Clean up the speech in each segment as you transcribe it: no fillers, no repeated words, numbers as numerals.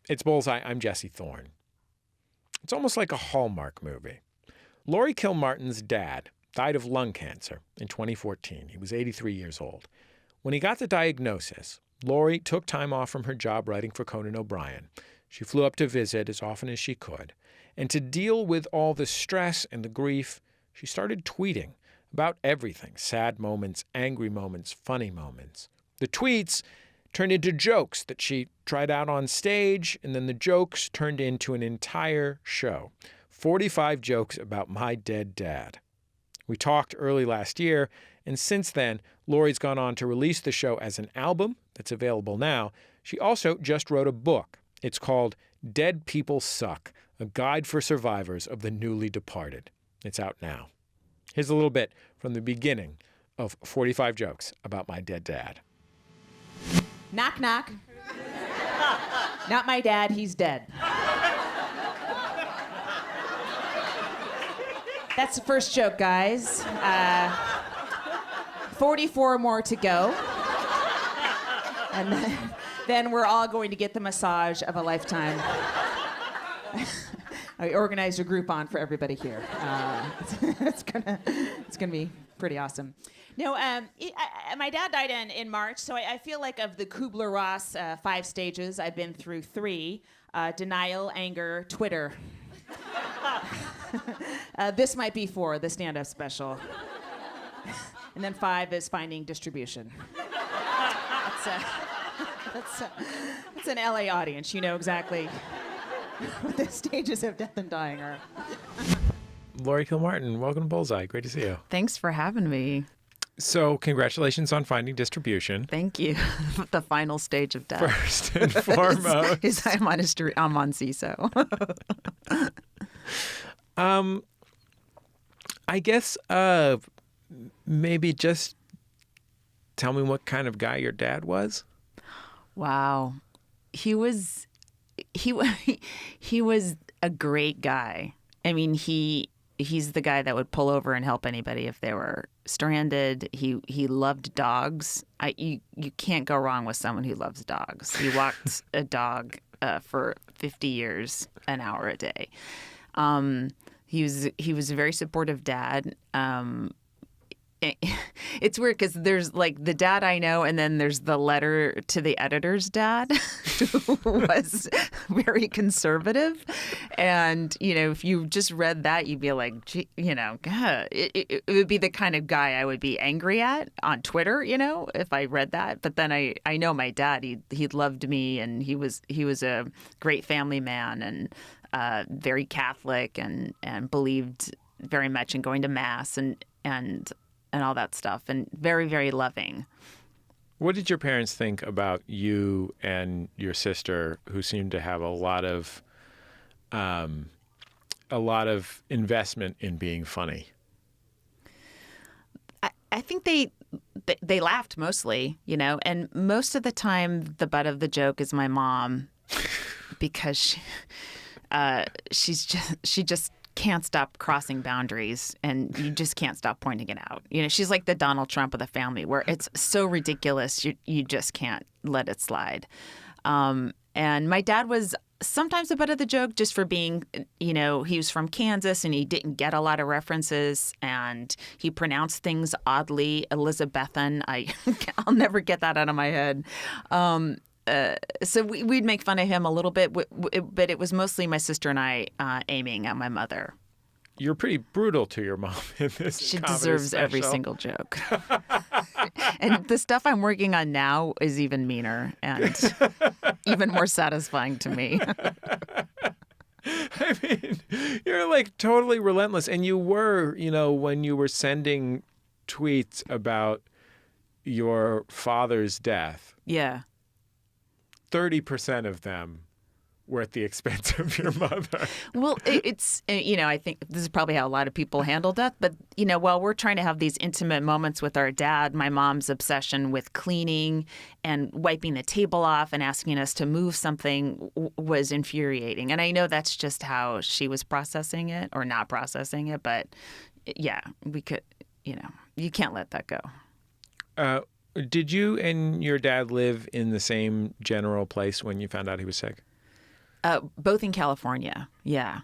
It's Bullseye. I'm Jesse Thorn. It's almost like a Hallmark movie. Laurie Kilmartin's dad died of lung cancer in 2014. He was 83 years old. When he got the diagnosis, Laurie took time off from her job writing for Conan O'Brien. She flew up to visit as often as she could. And to deal with all the stress and the grief, she started tweeting about everything: sad moments, angry moments, funny moments. The tweets turned into jokes that she tried out on stage, and then the jokes turned into an entire show. 45 jokes about my dead dad. We talked early last year, and since then, Laurie's gone on to release the show as an album that's available now. She also just wrote a book. It's called Dead People Suck, a guide for survivors of the newly departed. It's out now. Here's a little bit from the beginning of 45 jokes about my dead dad. Knock, knock. Not my dad, he's dead. That's the first joke, guys. 44 more to go. And then we're all going to get the massage of a lifetime. I organized a Groupon for everybody here. It's gonna be pretty awesome. No, my dad died in March, so I feel like of the Kubler-Ross 5 stages, I've been through 3: denial, anger, Twitter. This might be 4, the stand-up special. And then 5 is finding distribution. That's an LA audience. You know exactly what the stages of death and dying are. Laurie Kilmartin, welcome to Bullseye. Great to see you. Thanks for having me. So congratulations on finding distribution. Thank you. The final stage of death. First and foremost. is I'm on CISO. I guess maybe just tell me what kind of guy your dad was. Wow. He was a great guy. I mean, he's the guy that would pull over and help anybody if they were stranded. He loved dogs. You can't go wrong with someone who loves dogs. He walked a dog for 50 years, an hour a day. He was a very supportive dad. It's weird because there's like the dad I know, and then there's the letter to the editor's dad, who was very conservative. And, if you just read that, you'd be like, gee, God, it would be the kind of guy I would be angry at on Twitter, if I read that. But then I know my dad, he loved me, and he was a great family man, and very Catholic, and believed very much in going to mass and all that stuff, and very, very loving. What did your parents think about you and your sister, who seemed to have a lot of investment in being funny? I think they laughed mostly, and most of the time the butt of the joke is my mom, because she just can't stop crossing boundaries, and you just can't stop pointing it out. She's like the Donald Trump of the family, where it's so ridiculous you just can't let it slide. And my dad was sometimes a butt of the joke just for being, he was from Kansas and he didn't get a lot of references, and he pronounced things oddly, Elizabethan. I'll never get that out of my head. So we'd make fun of him a little bit, but it was mostly my sister and I aiming at my mother. You're pretty brutal to your mom in this. She comedy deserves special. every single joke. And the stuff I'm working on now is even meaner and even more satisfying to me. I mean, you're like totally relentless. And you were, when you were sending tweets about your father's death. Yeah. 30% of them were at the expense of your mother. Well, it's, I think this is probably how a lot of people handle death. But, while we're trying to have these intimate moments with our dad, my mom's obsession with cleaning and wiping the table off and asking us to move something was infuriating. And I know that's just how she was processing it or not processing it. But, yeah, we could, you can't let that go. Did you and your dad live in the same general place when you found out he was sick? Both in California, yeah.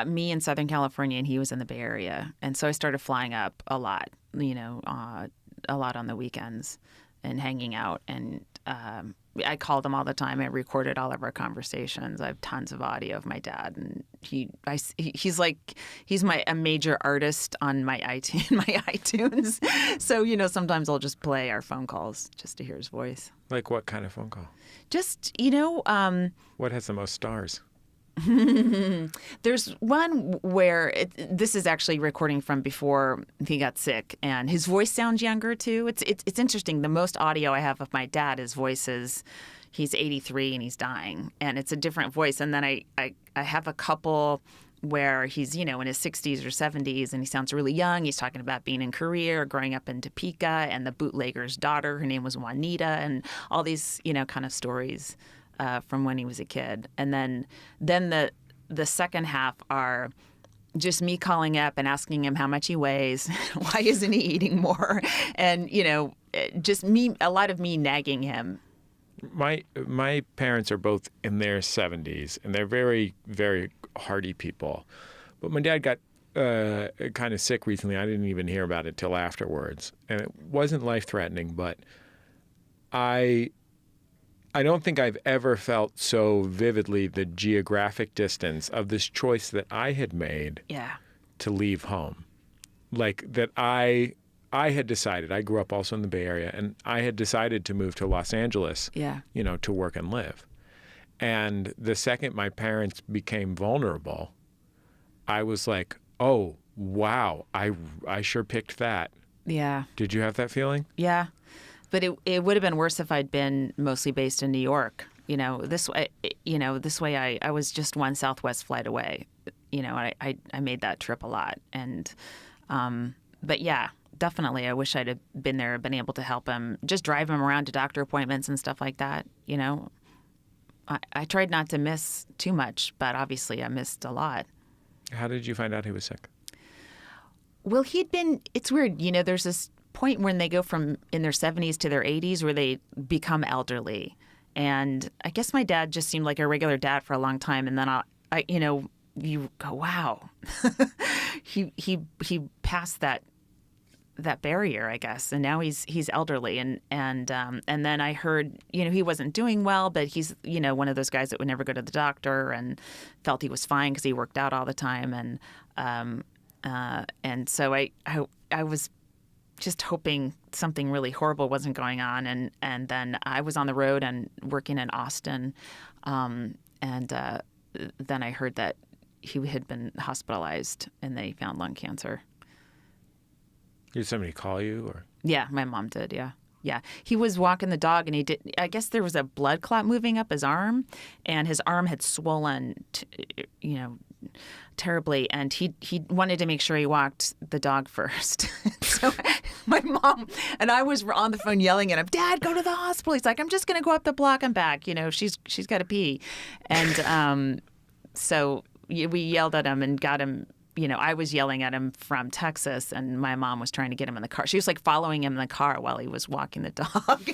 Me in Southern California, and he was in the Bay Area. And so I started flying up a lot, a lot on the weekends and hanging out. And I called him all the time. I recorded all of our conversations. I have tons of audio of my dad, and he's a major artist on my iTunes. So sometimes I'll just play our phone calls just to hear his voice. Like what kind of phone call? Just What has the most stars? There's one where this is actually recording from before he got sick, and his voice sounds younger too. It's interesting. The most audio I have of my dad, his voice is, he's 83 and he's dying, and it's a different voice. And then I have a couple where he's in his 60s or 70s, and he sounds really young. He's talking about being in Korea or growing up in Topeka, and the bootlegger's daughter, her name was Juanita, and all these kind of stories. From when he was a kid. And then the second half are just me calling up and asking him how much he weighs, why isn't he eating more, and just a lot of me nagging him. My parents are both in their 70s, and they're very, very hearty people. But my dad got kind of sick recently. I didn't even hear about it till afterwards, and it wasn't life-threatening, but I don't think I've ever felt so vividly the geographic distance of this choice that I had made to leave home. Like that I had decided, I grew up also in the Bay Area, and I had decided to move to Los Angeles, to work and live. And the second my parents became vulnerable, I was like, oh, wow, I sure picked that. Yeah. Did you have that feeling? Yeah. But it would have been worse if I'd been mostly based in New York. This way I was just one Southwest flight away. I made that trip a lot. And but yeah, definitely I wish I'd have been there, been able to help him, just drive him around to doctor appointments and stuff like that. I tried not to miss too much, but obviously I missed a lot. How did you find out he was sick? Well, it's weird. There's this point when they go from in their 70s to their 80s where they become elderly. And I guess my dad just seemed like a regular dad for a long time. And then you go, wow, he passed that barrier, I guess. And now he's elderly. And then I heard, he wasn't doing well, but he's, one of those guys that would never go to the doctor and felt he was fine because he worked out all the time. And so I was just hoping something really horrible wasn't going on. And then I was on the road and working in Austin. And then I heard that he had been hospitalized and they found lung cancer. Did somebody call you? Or? Yeah, my mom did, yeah. Yeah. He was walking the dog and I guess there was a blood clot moving up his arm, and his arm had swollen, terribly, and he wanted to make sure he walked the dog first. So my mom and I was on the phone yelling at him, "Dad, go to the hospital." He's like, "I'm just going to go up the block and back. She's got to pee." And so we yelled at him and got him. I was yelling at him from Texas, and my mom was trying to get him in the car. She was like following him in the car while he was walking the dog.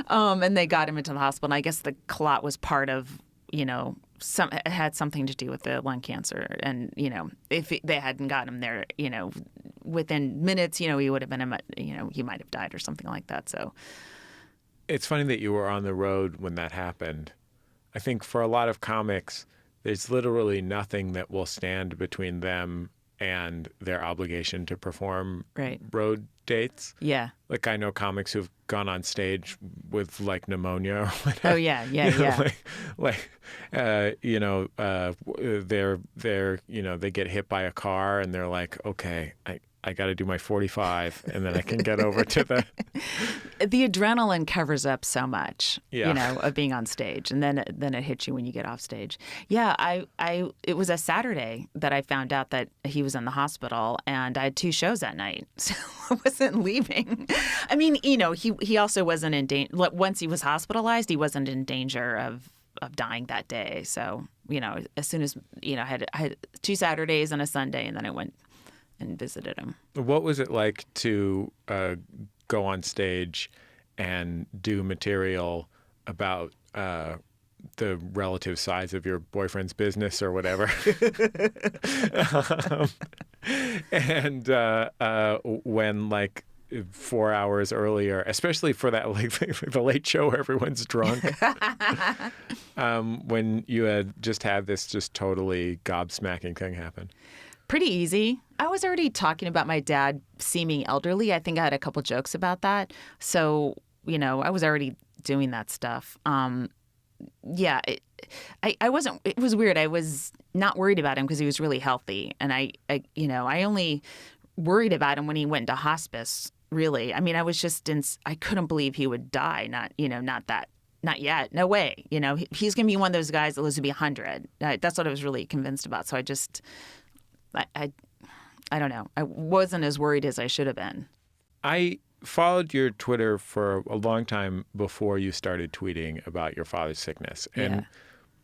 And they got him into the hospital. And I guess the clot was part of, it had something to do with the lung cancer. And, if they hadn't got him there, within minutes, he would have been, he might have died or something like that. So it's funny that you were on the road when that happened. I think for a lot of comics, there's literally nothing that will stand between them and their obligation to perform road dates. Yeah. Like I know comics who've gone on stage with like pneumonia or whatever. Oh yeah. They get hit by a car and they're like, okay, I got to do my 45 and then I can get over to the adrenaline covers up so much, of being on stage, and then it hits you when you get off stage. Yeah, it was a Saturday that I found out that he was in the hospital, and I had 2 shows that night, so I wasn't leaving. I mean, he also wasn't in danger. Once he was hospitalized, he wasn't in danger of dying that day. So, as soon as I had 2 Saturdays and a Sunday, and then I went and visited him. What was it like to go on stage and do material about the relative size of your boyfriend's business or whatever. And when like 4 hours earlier, especially for that like the late show where everyone's drunk, when you had just had this just totally gobsmacking thing happen. Pretty easy. I was already talking about my dad seeming elderly. I think I had a couple jokes about that. So, I was already doing that stuff. Yeah, I wasn't, it was weird. I was not worried about him because he was really healthy. And I only worried about him when he went into hospice, really. I mean, I was just, I couldn't believe he would die. Not yet. No way. He's going to be one of those guys that lives to be 100. That's what I was really convinced about. So I don't know. I wasn't as worried as I should have been. I followed your Twitter for a long time before you started tweeting about your father's sickness. And,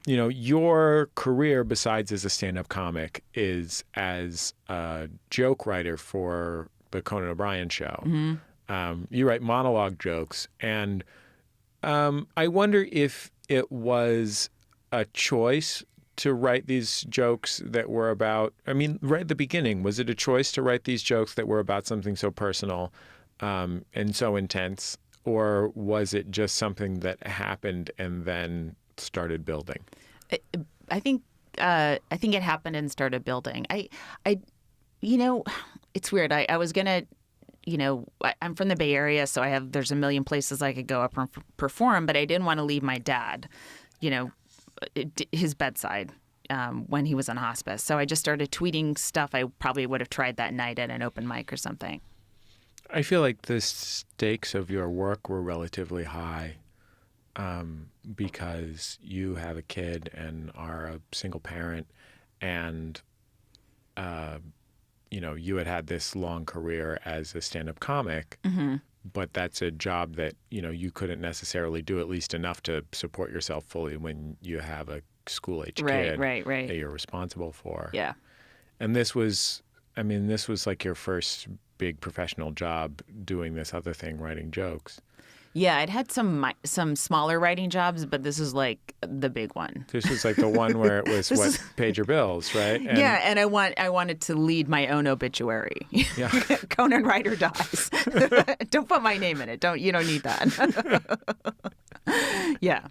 your career, besides as a stand-up comic, is as a joke writer for the Conan O'Brien show. Mm-hmm. You write monologue jokes. And I wonder if it was a choice to write these jokes that were about, right at the beginning, was it a choice to write these jokes that were about something so personal and so intense, or was it just something that happened and then started building? I think it happened and started building. It's weird. I was gonna, I'm from the Bay Area, so there's a million places I could go up and perform, but I didn't want to leave my dad, his bedside when he was in hospice. So I just started tweeting stuff I probably would have tried that night at an open mic or something. I feel like the stakes of your work were relatively high because you have a kid and are a single parent, and you had this long career as a stand-up comic, mm-hmm. but that's a job that you couldn't necessarily do, at least enough to support yourself fully when you have a school-age kid that you're responsible for. Yeah. And this was like your first big professional job doing this other thing, writing jokes. Yeah, I'd had some smaller writing jobs, but this is like the big one. This was like the one where it was paid your bills, right? And I wanted to lead my own obituary. Yeah. Conan Ryder dies. Don't put my name in it. You don't need that. Yeah.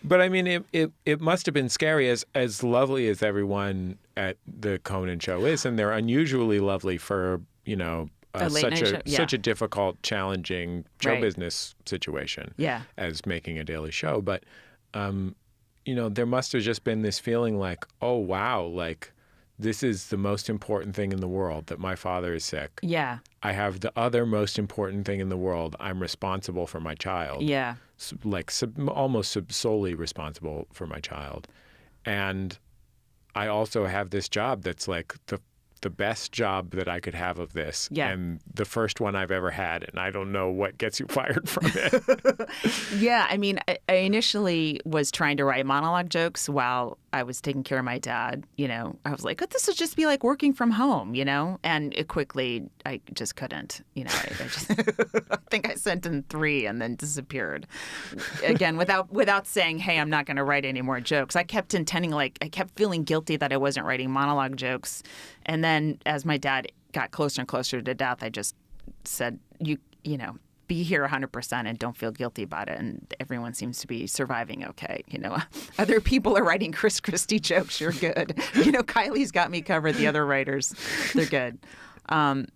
But it must have been scary, as lovely as everyone at the Conan show is, and they're unusually lovely for such a difficult, challenging show business situation as making a daily show. But, there must have just been this feeling like, oh, wow, like this is the most important thing in the world, that my father is sick. Yeah. I have the other most important thing in the world. I'm responsible for my child. Yeah. Almost solely responsible for my child. And I also have this job that's like the best job that I could have of this, and the first one I've ever had, and I don't know what gets you fired from it. Yeah, I initially was trying to write monologue jokes while I was taking care of my dad. I was like, this would just be like working from home, and I just couldn't. I think I sent in 3 and then disappeared. Again, without saying, hey, I'm not going to write any more jokes. I kept I kept feeling guilty that I wasn't writing monologue jokes. And then as my dad got closer and closer to death, I just said, be here 100% and don't feel guilty about it. And everyone seems to be surviving okay. Other people are writing Chris Christie jokes. You're good. Kylie's got me covered. The other writers, they're good. And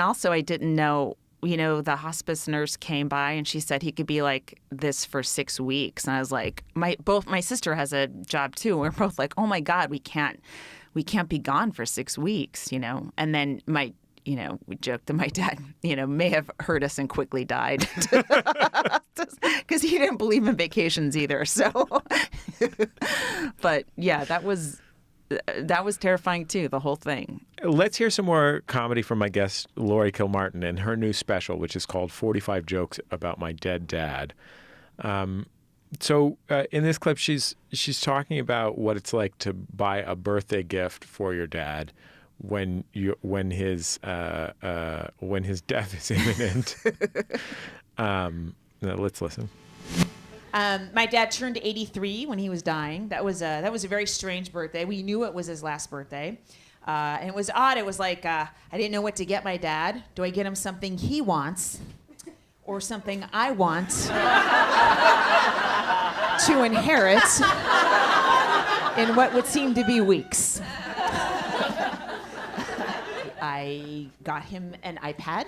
also I didn't know, the hospice nurse came by and she said he could be like this for 6 weeks. And I was like, my sister has a job too. And we're both like, oh my God, we can't be gone for 6 weeks, And then we joked that my dad, may have heard us and quickly died because he didn't believe in vacations either. So, but yeah, that was terrifying too, the whole thing. Let's hear some more comedy from my guest, Laurie Kilmartin, and her new special, which is called 45 Jokes About My Dead Dad. So in this clip, she's talking about what it's like to buy a birthday gift for your dad when his death is imminent. Let's listen. My dad turned 83 when he was dying. That was a very strange birthday. We knew it was his last birthday. And it was odd. It was like, I didn't know what to get my dad. Do I get him something he wants or something I want to inherit in what would seem to be weeks? I got him an iPad.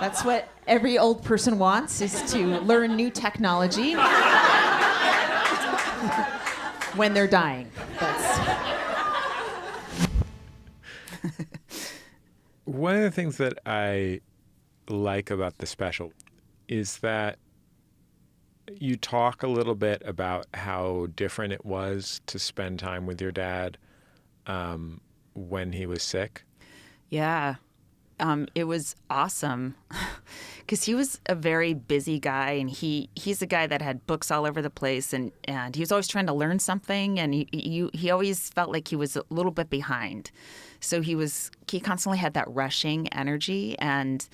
That's what every old person wants, is to learn new technology when they're dying. One of the things that I like about the special is that you talk a little bit about how different it was to spend time with your dad when he was sick. Yeah. It was awesome because he was a very busy guy, and he's a guy that had books all over the place, and he was always trying to learn something, and he always felt like he was a little bit behind. So he constantly had that rushing energy, and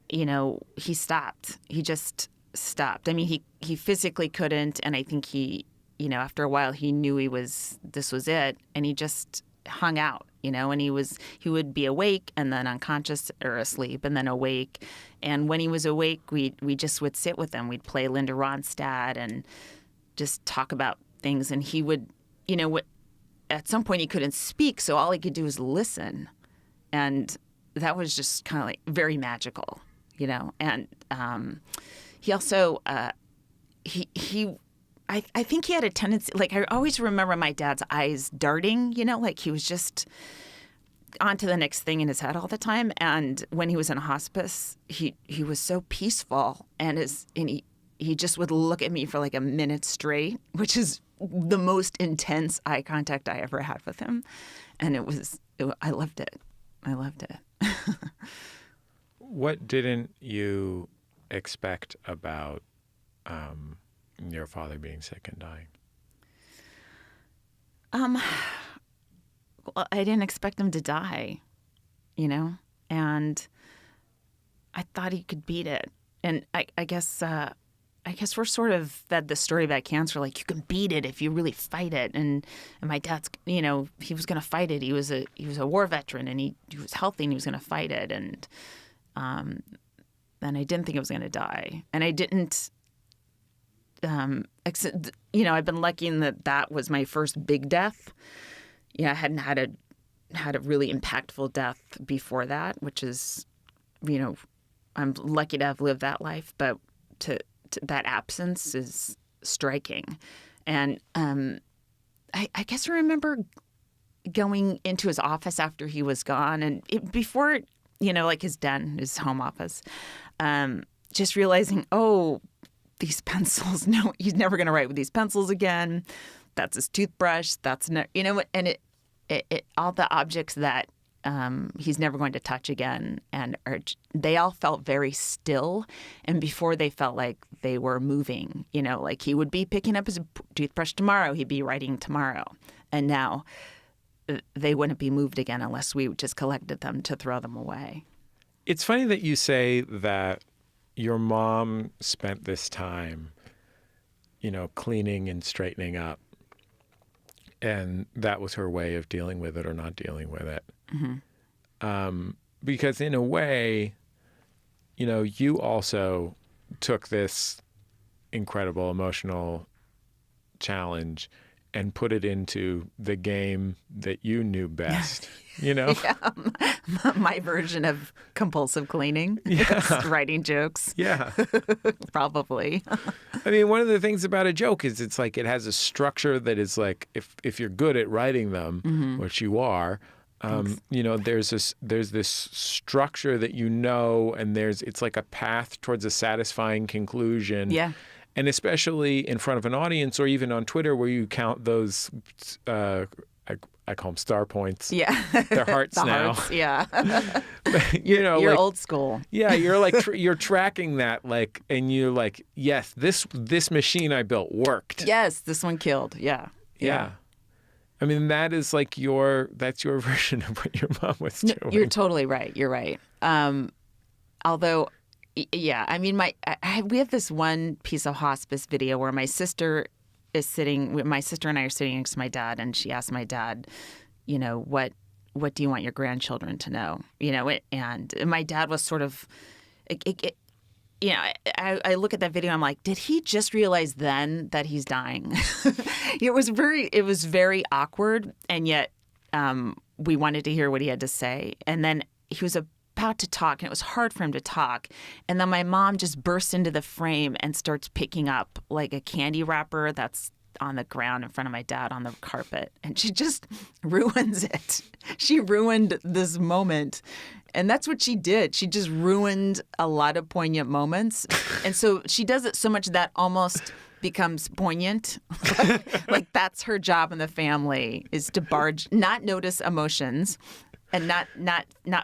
he stopped. He just stopped. I mean, he physically couldn't, and I think he after a while he knew this was it, and he just hung out, and he would be awake and then unconscious or asleep and then awake. And when he was awake, we just would sit with him. We'd play Linda Ronstadt and just talk about things. And he would, at some point he couldn't speak, so all he could do was listen. And that was just kind of like very magical, And he also, I think he had a tendency, like I always remember my dad's eyes darting, like he was just on to the next thing in his head all the time. And when he was in hospice, he was so peaceful, and he just would look at me for like a minute straight, which is the most intense eye contact I ever had with him. And I loved it. I loved it. What didn't you expect about your father being sick and dying? Well, I didn't expect him to die, and I thought he could beat it. And I guess we're sort of fed the story about cancer, like you can beat it if you really fight it. And my dad's, he was going to fight it. He was a war veteran, and he was healthy, and he was going to fight it. And I didn't think he was going to die, and I didn't. I've been lucky in that was my first big death. I hadn't had a really impactful death before that, which is, I'm lucky to have lived that life. But to that absence is striking. And I guess I remember going into his office after he was gone, and before, like his den, his home office, just realizing, these pencils, no, he's never going to write with these pencils again. That's his toothbrush. That's and it all the objects that he's never going to touch again, and they all felt very still. And before, they felt like they were moving. Like he would be picking up his toothbrush tomorrow, he'd be writing tomorrow, and now they wouldn't be moved again unless we just collected them to throw them away. It's funny that you say that your mom spent this time, cleaning and straightening up, and that was her way of dealing with it or not dealing with it. Mm-hmm. Because in a way, you also took this incredible emotional challenge and put it into the game that you knew best, Yeah, my version of compulsive cleaning. Yeah. Writing jokes. Yeah. Probably. I mean, one of the things about a joke is it's like it has a structure that is like, if you're good at writing them, mm-hmm. which you are, there's this structure that and it's like a path towards a satisfying conclusion. Yeah. And especially in front of an audience or even on Twitter where you count those, I call them star points. Yeah. They're hearts now. Hearts, yeah. But, you're like, old school. Yeah, you're like, you're tracking that, like, and you're like, yes, this machine I built worked. Yes, this one killed. Yeah. Yeah. I mean, that is like that's your version of what your mom was doing. You're totally right. You're right. Although, yeah, I mean, we have this one piece of hospice video where my sister and I are sitting next to my dad, and she asked my dad, what do you want your grandchildren to know? And my dad was sort of, I look at that video and I'm like, did he just realize then that he's dying? It was very awkward, and yet we wanted to hear what he had to say. And then he was about to talk, and it was hard for him to talk. And then my mom just bursts into the frame and starts picking up like a candy wrapper that's on the ground in front of my dad on the carpet. And she just ruins it. She ruined this moment. And that's what she did. She just ruined a lot of poignant moments. And so she does it so much that almost becomes poignant. Like that's her job in the family, is to not notice emotions and not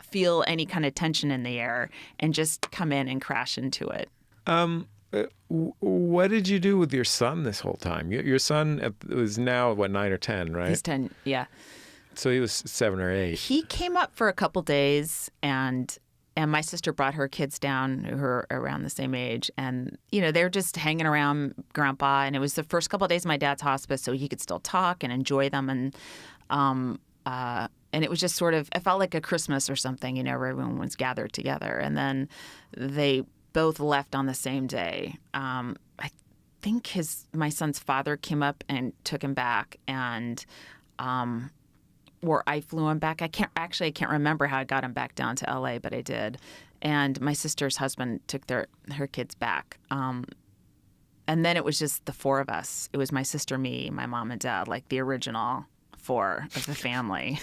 feel any kind of tension in the air, and just come in and crash into it. What did you do with your son this whole time? Your son was now, 9 or 10, right? He's 10, yeah. So he was 7 or 8. He came up for a couple days, and my sister brought her kids down who were around the same age. And, they were just hanging around Grandpa. And it was the first couple of days of my dad's hospice, so he could still talk and enjoy them. And it was just sort of, it felt like a Christmas or something, where everyone was gathered together. And then they both left on the same day. I think my son's father came up and took him back, and or I flew him back. I can't remember how I got him back down to LA, but I did. And my sister's husband took her kids back. And then it was just the four of us. It was my sister, me, my mom, and dad, like the original 4 of the family,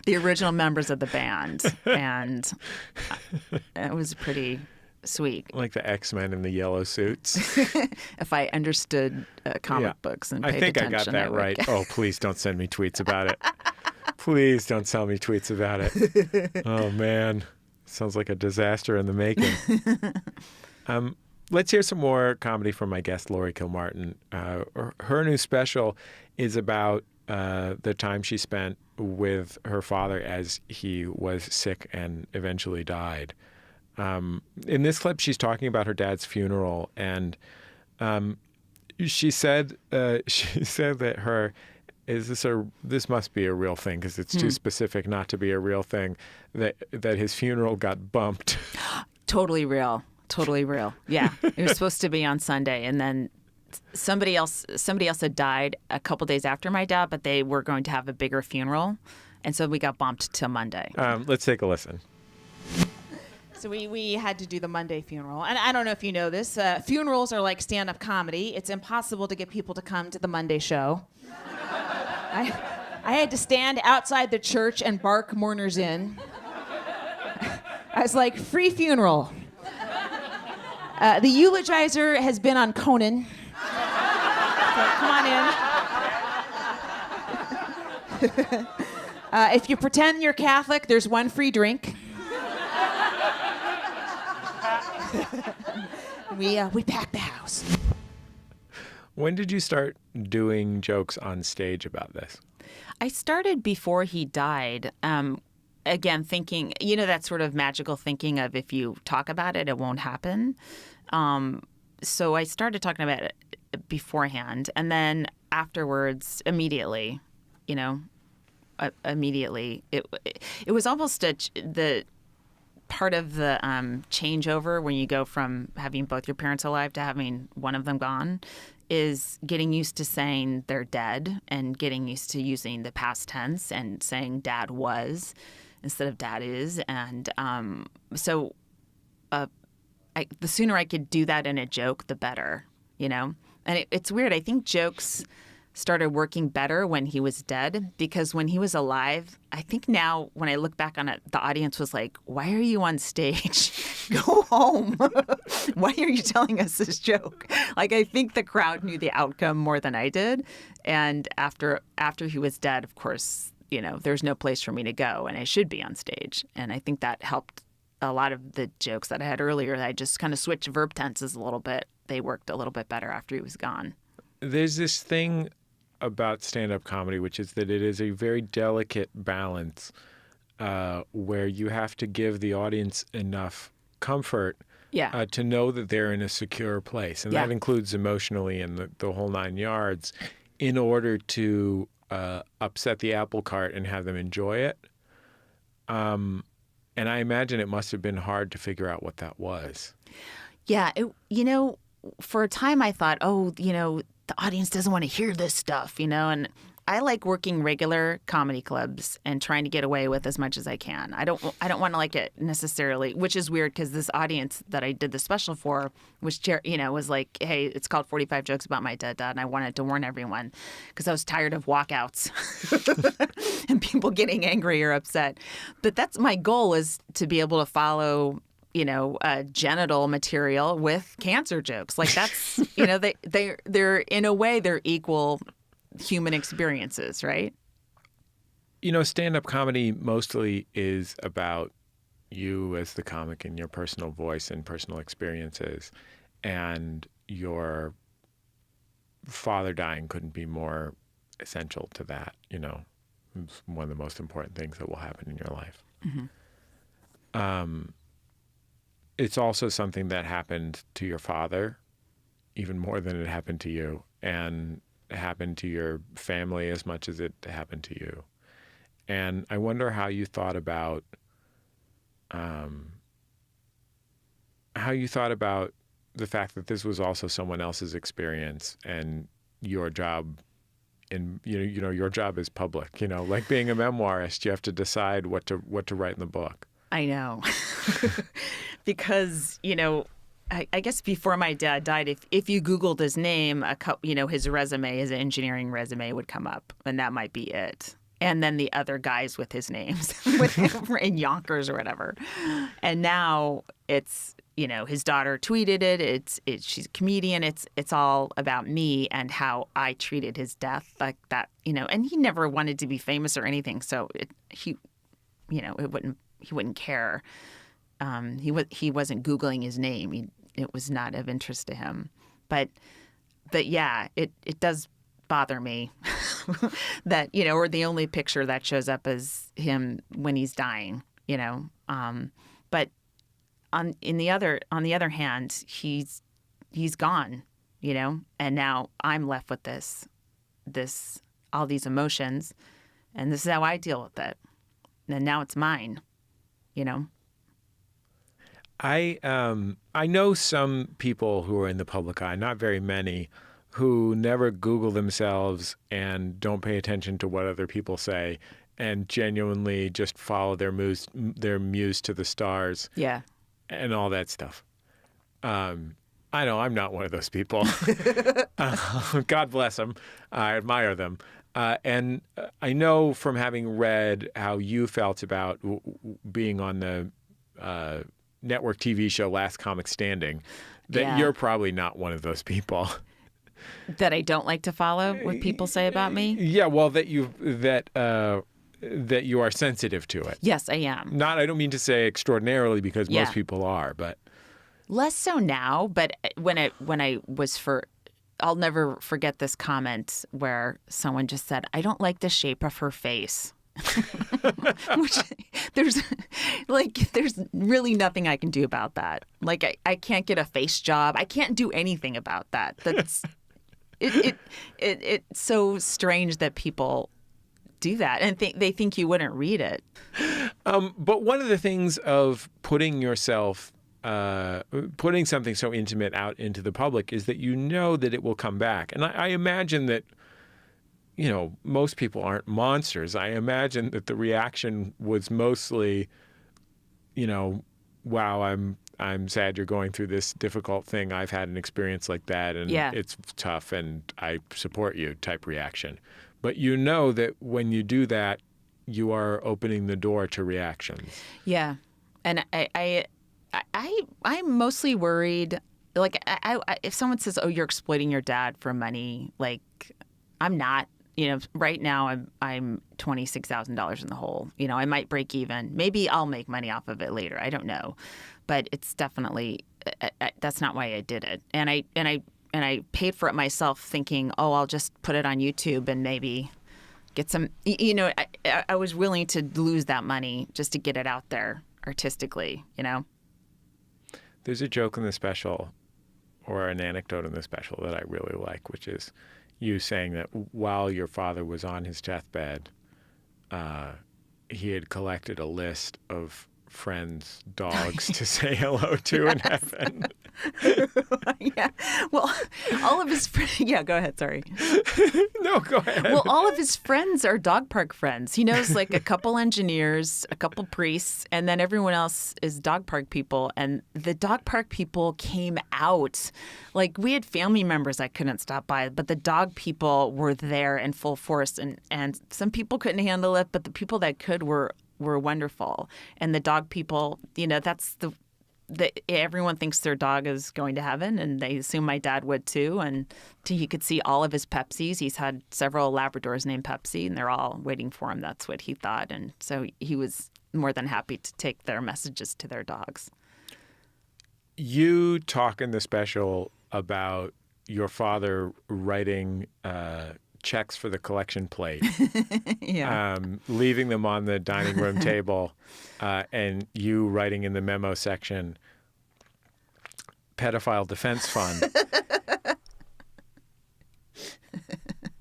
the original members of the band. And it was pretty sweet. Like the X-Men in the yellow suits. If I understood comic books and paid attention. I think I got that right. Oh, please don't send me tweets about it. Please don't send me tweets about it. Oh, man. Sounds like a disaster in the making. Let's hear some more comedy from my guest, Laurie Kilmartin. Her new special is about the time she spent with her father as he was sick and eventually died. In this clip, she's talking about her dad's funeral, and she said that this must be a real thing because it's too specific not to be a real thing, that his funeral got bumped. Totally real. Yeah, it was supposed to be on Sunday, and then somebody else had died a couple days after my dad, but they were going to have a bigger funeral, and so we got bumped till Monday. Let's take a listen. So we had to do the Monday funeral. And I don't know if you know this. Funerals are like stand-up comedy. It's impossible to get people to come to the Monday show. I had to stand outside the church and bark mourners in. I was like, free funeral. The eulogizer has been on Conan. So come on in. If you pretend you're Catholic, there's one free drink. We packed the house. When did you start doing jokes on stage about this? I started before he died. Again, thinking, that sort of magical thinking of if you talk about it, it won't happen. So I started talking about it beforehand. And then afterwards, immediately, it was almost the part of the changeover when you go from having both your parents alive to having one of them gone is getting used to saying they're dead and getting used to using the past tense and saying dad was instead of dad is. And the sooner I could do that in a joke, the better, And it's weird. I think jokes started working better when he was dead, because when he was alive, I think now when I look back on it, the audience was like, why are you on stage? Go home. Why are you telling us this joke? Like, I think the crowd knew the outcome more than I did. And after he was dead, of course, there's no place for me to go and I should be on stage. And I think that helped a lot of the jokes that I had earlier. I just kind of switched verb tenses a little bit. They worked a little bit better after he was gone. There's this thing about stand-up comedy, which is that it is a very delicate balance where you have to give the audience enough comfort Yeah. to know that they're in a secure place. And Yeah. that includes emotionally and the whole 9 yards in order to upset the apple cart and have them enjoy it. And I imagine it must have been hard to figure out what that was. Yeah. For a time I thought, the audience doesn't want to hear this stuff, and I like working regular comedy clubs and trying to get away with as much as I can. I don't want to like it necessarily, which is weird because this audience that I did the special for was like, hey, it's called 45 Jokes About My Dead Dad, and I wanted to warn everyone because I was tired of walkouts and people getting angry or upset. But that's my goal, is to be able to follow genital material with cancer jokes. Like that's, they're in a way they're equal human experiences, right? Stand-up comedy mostly is about you as the comic and your personal voice and personal experiences. And your father dying couldn't be more essential to that. It's one of the most important things that will happen in your life. Mm-hmm. It's also something that happened to your father even more than it happened to you, and it happened to your family as much as it happened to you. And I wonder how you thought about the fact that this was also someone else's experience, and your job your job is public. Like being a memoirist, you have to decide what to write in the book. I know. Because, I guess before my dad died, if you Googled his name, his resume, his engineering resume would come up, and that might be it. And then the other guys with his names in Yonkers or whatever. And now it's, his daughter tweeted it. She's a comedian. It's all about me and how I treated his death like that, and he never wanted to be famous or anything. So he wouldn't care. He wasn't Googling his name. It was not of interest to him. But yeah, it does bother me that, or the only picture that shows up is him when he's dying, But on the other hand, he's gone, and now I'm left with this all these emotions, and this is how I deal with it. And now it's mine, I know some people who are in the public eye, not very many, who never Google themselves and don't pay attention to what other people say and genuinely just follow their muse to the stars. Yeah. And all that stuff. I know I'm not one of those people. God bless them. I admire them. And I know from having read how you felt about being on the network TV show Last Comic Standing, that you're probably not one of those people. That I don't like to follow what people say about me? Yeah, well, that you are sensitive to it. Yes, I am. I don't mean to say extraordinarily, because most people are, but less so now. But when I was I'll never forget this comment where someone just said, "I don't like the shape of her face." Which there's really nothing I can do about that. Like I can't get a face job. I can't do anything about that. That's it's so strange that people do that and they think you wouldn't read it. But one of the things of putting something so intimate out into the public is that that it will come back. And I imagine that, most people aren't monsters. I imagine that the reaction was mostly, wow, I'm sad you're going through this difficult thing. I've had an experience like that, and it's tough, and I support you type reaction. But that when you do that, you are opening the door to reactions. Yeah. And I'm mostly worried, like, if someone says, "Oh, you're exploiting your dad for money," like, I'm not. Right now I'm $26,000 in the hole. I might break even. Maybe I'll make money off of it later. I don't know, but it's definitely that's not why I did it. And I paid for it myself, thinking, "Oh, I'll just put it on YouTube and maybe get some." I was willing to lose that money just to get it out there artistically. There's a joke in the special, or an anecdote in the special, that I really like, which is you saying that while your father was on his deathbed, he had collected a list of friends' dogs to say hello to in heaven. Yeah. Well, all of his friends. Yeah, go ahead. Sorry. No, go ahead. Well, all of his friends are dog park friends. He knows like a couple engineers, a couple priests, and then everyone else is dog park people. And the dog park people came out. Like, we had family members that couldn't stop by, but the dog people were there in full force. And some people couldn't handle it, but the people that could were wonderful. And the dog people, that's everyone thinks their dog is going to heaven, and they assume my dad would too. And he could see all of his Pepsis. He's had several Labradors named Pepsi, and they're all waiting for him. That's what he thought. And so he was more than happy to take their messages to their dogs. You talk in the special about your father writing checks for the collection plate, Yeah. Leaving them on the dining room table, and you writing in the memo section, pedophile defense fund.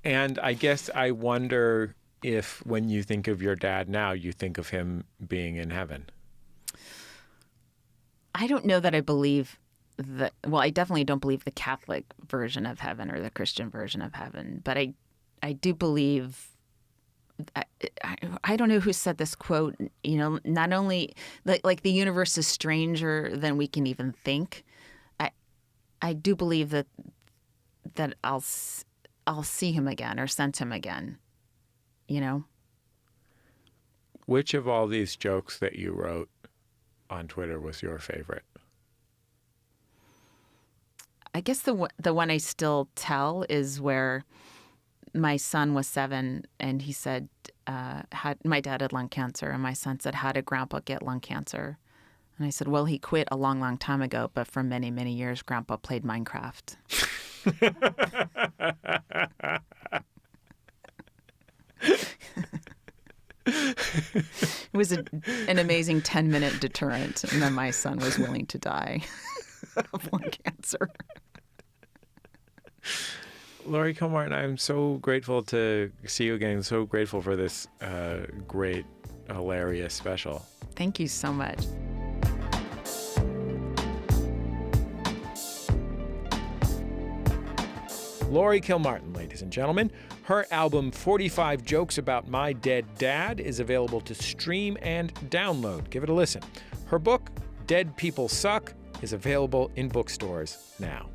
And I guess I wonder if when you think of your dad now, you think of him being in heaven. I don't know that I believe I definitely don't believe the Catholic version of heaven or the Christian version of heaven, but I do believe, I don't know who said this quote, not only like the universe is stranger than we can even think. I do believe that I'll see him again or sense him again, Which of all these jokes that you wrote on Twitter was your favorite? I guess the one I still tell is where my son was 7, and he said, my dad had lung cancer, and my son said, "How did Grandpa get lung cancer?" And I said, "Well, he quit a long, long time ago, but for many, many years, Grandpa played Minecraft." It was an amazing 10-minute deterrent, and then my son was willing to die of lung cancer. Laurie Kilmartin, I'm so grateful to see you again. So grateful for this great, hilarious special. Thank you so much. Laurie Kilmartin, ladies and gentlemen. Her album 45 Jokes About My Dead Dad is available to stream and download. Give it a listen. Her book, Dead People Suck, is available in bookstores now.